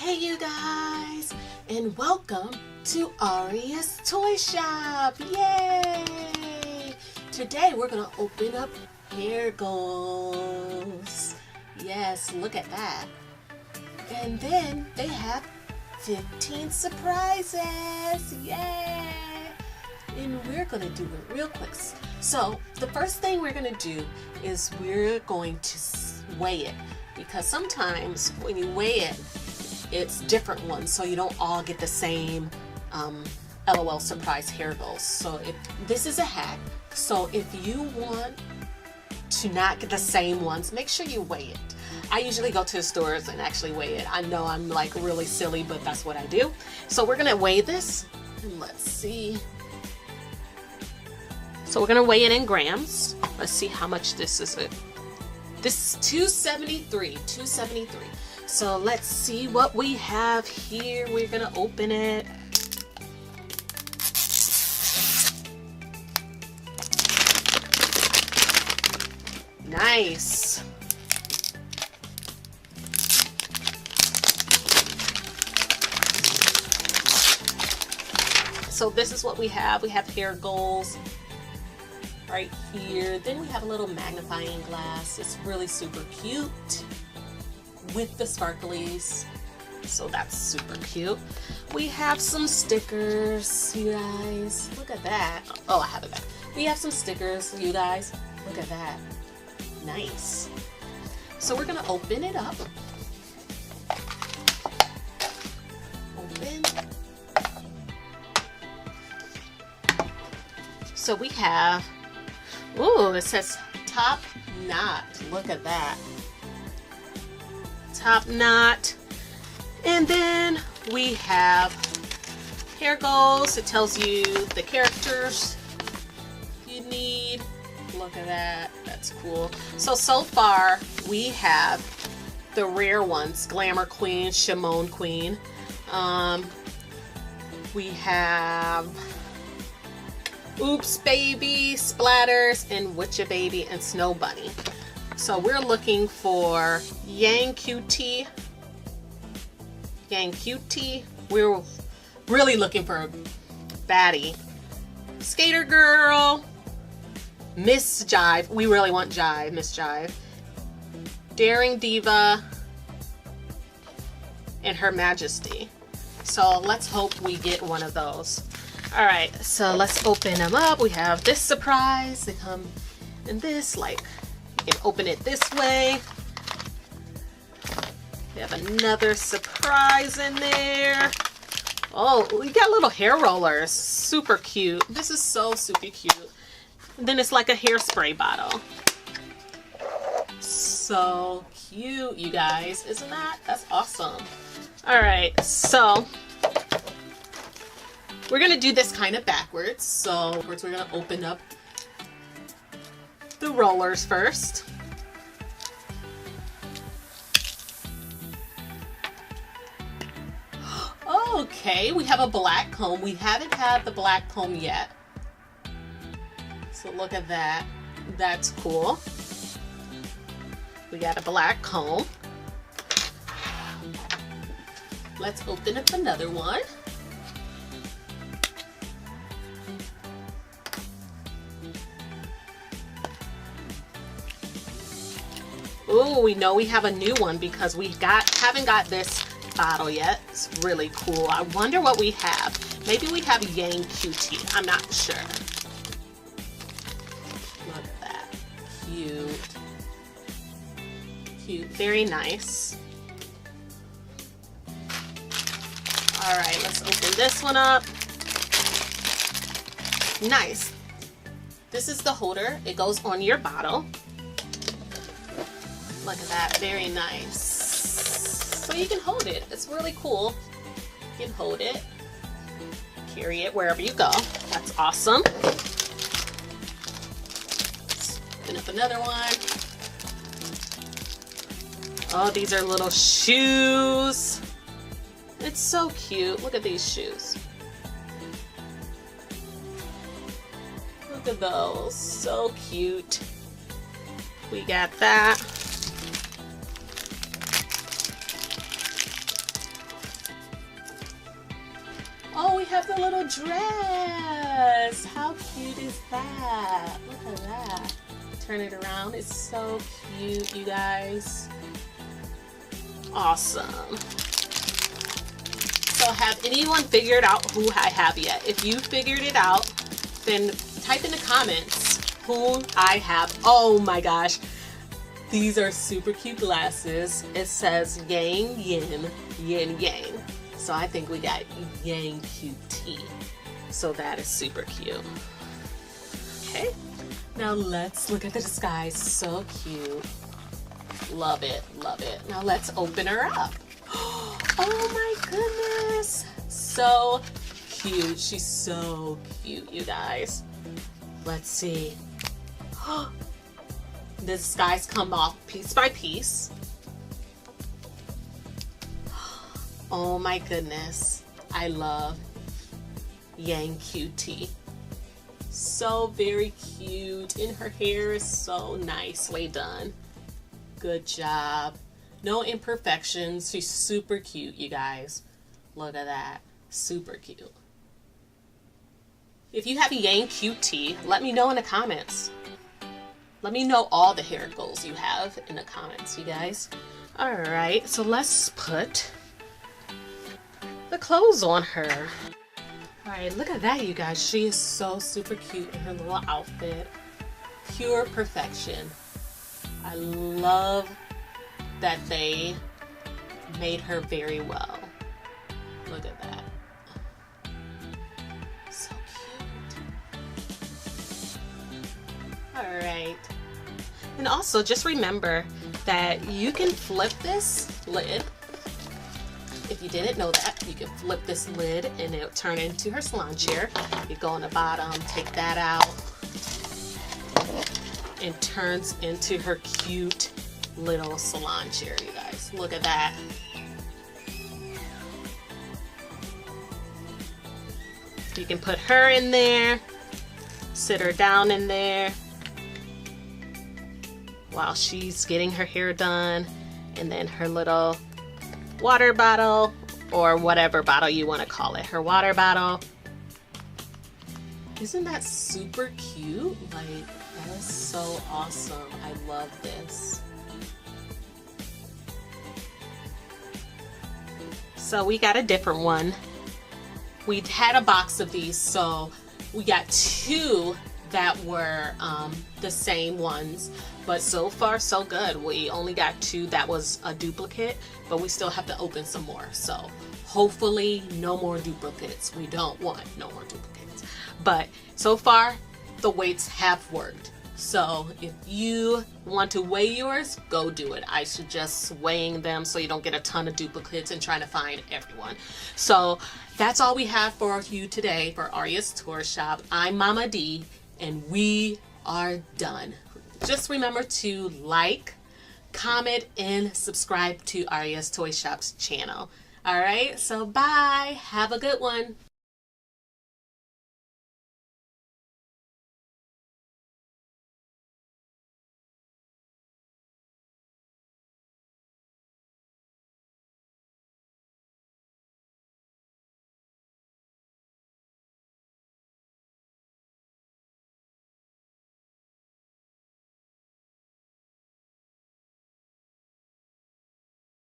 Hey you guys, and welcome to Aria's Toy Shop. Yay! Today we're gonna open up hair goals. Yes, look at that. And then they have 15 surprises. Yay! And we're gonna do it real quick. So the first thing we're gonna do is we're going to weigh it, because sometimes when you weigh it, it's different ones, so you don't all get the same LOL Surprise Hairgoals. So if this is a hack, so if you want to not get the same ones, make sure you weigh it. I usually go to the stores and actually weigh it. I know I'm like really silly, but that's what I do. So we're gonna weigh this, and let's see. So we're gonna weigh it in grams. Let's see how much this is. This is 273. So let's see what we have here. We're gonna open it. Nice. So this is what we have. We have hair goals right here. Then we have a little magnifying glass. It's really super cute with the sparklies, so that's super cute. We have some stickers, you guys. Look at that. Oh, I have it back. We have some stickers, you guys. Look at that. Nice. So we're gonna open it up. Open. So we have, ooh, it says top knot. Look at that. Top knot. And then we have hair goals. It tells you the characters you need. Look at that. That's cool. So far we have the rare ones: Glamour Queen, Shimon Queen. We have Oops Baby, Splatters, and Witcha Baby, and Snow Bunny. So we're looking for Yang QT. We're really looking for a baddie. Skater Girl. Miss Jive. We really want Jive. Miss Jive. Daring Diva. And Her Majesty. So let's hope we get one of those. Alright, so let's open them up. We have this surprise. They come in this, like, you can open it this way. We have another surprise in there. Oh, we got little hair rollers. Super cute. This is so super cute. And then it's like a hairspray bottle. So cute, you guys. Isn't that? That's awesome. Alright, so we're going to do this kind of backwards. So first we're going to open up the rollers first. Okay, we have a black comb. We haven't had the black comb yet. So look at that. That's cool. We got a black comb. Let's open up another one. Oh, we know we have a new one because we haven't got this bottle yet. It's really cool. I wonder what we have. Maybe we have Yang QT. I'm not sure. Look at that. Cute. Cute. Very nice. Alright, let's open this one up. Nice. This is the holder. It goes on your bottle. Look at that, very nice. So you can hold it. It's really cool. You can hold it, carry it wherever you go. That's awesome. Let's open up another one. Oh, these are little shoes. It's so cute. Look at these shoes. Look at those. So cute. We got that. have the little dress. How cute is that? Look at that. Turn it around. It's so cute, you guys. Awesome. So have anyone figured out who I have yet? If you figured it out, then type in the comments who I have. Oh my gosh. These are super cute glasses. It says Yang Yin, Yin Yang. So I think we got Yang QT. So that is super cute. Okay. Now let's look at the disguise. So cute. Love it, love it. Now let's open her up. Oh my goodness. So cute. She's so cute, you guys. Let's see. The disguise come off piece by piece. Oh my goodness. I love Yang QT. So very cute. And her hair is so nicely done. Good job. No imperfections. She's super cute, you guys. Look at that. Super cute. If you have a Yang QT, let me know in the comments. Let me know all the hair goals you have in the comments, you guys. Alright, so let's put the clothes on her. Alright, look at that, you guys. She is so super cute in her little outfit. Pure perfection. I love that they made her very well. Look at that. So cute. Alright. And also just remember that you can flip this lid. If you didn't know that, you can flip this lid and it'll turn into her salon chair. You go on the bottom, take that out, and turns into her cute little salon chair, you guys. Look at that. You can put her in there, sit her down in there while she's getting her hair done, and then her little water bottle, or whatever bottle you want to call it, her water bottle. Isn't that super cute? Like, that is so awesome. I love this. So we got a different one. We had a box of these, so we got two that were the same ones, but so far so good. We only got two that was a duplicate, but we still have to open some more. So hopefully no more duplicates. We don't want no more duplicates. But so far the weights have worked. So if you want to weigh yours, go do it. I suggest weighing them so you don't get a ton of duplicates and trying to find everyone. So that's all we have for you today for Aria's Tour Shop. I'm Mama D, and we are done. Just remember to like, comment, and subscribe to Aria's Toy Shop's channel. All right, so bye. Have a good one.